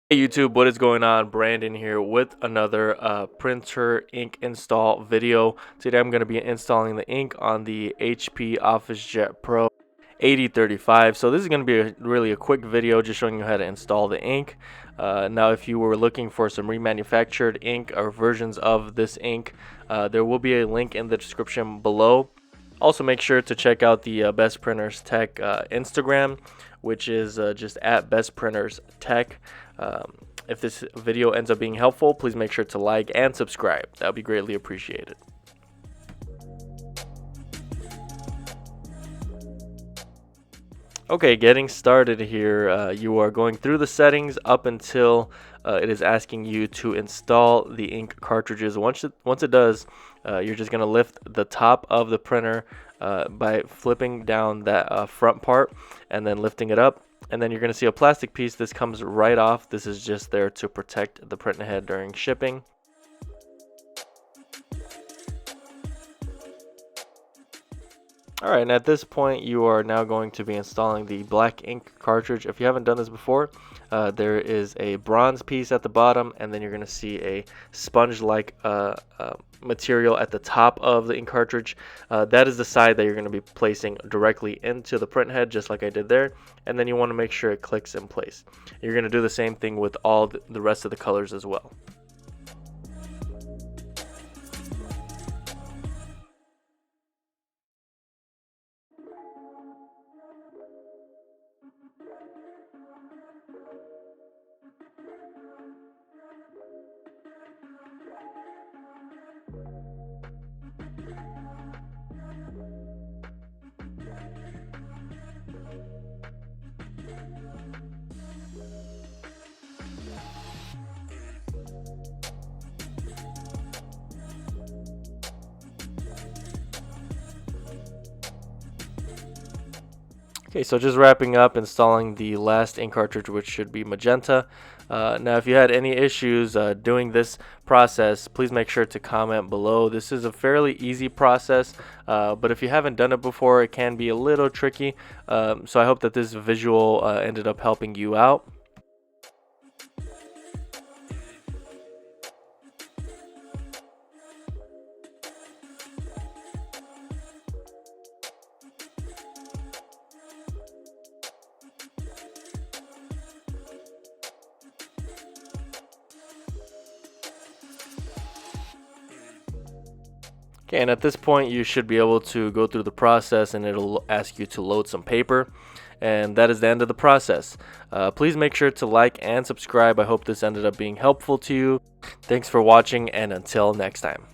Hey YouTube, what is going on? Brandon here with another printer ink install video. Today I'm going to be installing the ink on the HP Officejet Pro 8035. So this is going to be really a quick video just showing you how to install the ink. Now if you were looking for some remanufactured ink or versions of this ink, there will be a link in the description below. Also make sure to check out the Best Printers Tech Instagram, which is just at Best Printers Tech. If this video ends up being helpful, please make sure to like and subscribe. That would be greatly appreciated. Okay, getting started here, you are going through the settings up until it is asking you to install the ink cartridges. Once it does, you're just going to lift the top of the printer by flipping down that front part and then lifting it up. And then you're going to see a plastic piece. This comes right off. This is just there to protect the print head during shipping. Alright, and at this point you are now going to be installing the black ink cartridge. If you haven't done this before, there is a bronze piece at the bottom, and then you're going to see a sponge-like material at the top of the ink cartridge. That is the side that you're going to be placing directly into the print head, just like I did there, and then you want to make sure it clicks in place. You're going to do the same thing with all the rest of the colors as well. Okay, so just wrapping up installing the last ink cartridge, which should be Magenta. Now, if you had any issues doing this process, please make sure to comment below. This is a fairly easy process, but if you haven't done it before, it can be a little tricky. So I hope that this visual ended up helping you out. Okay, and at this point you should be able to go through the process, and it'll ask you to load some paper, and that is the end of the process. Please make sure to like and subscribe. I hope this ended up being helpful to you. Thanks for watching, and until next time.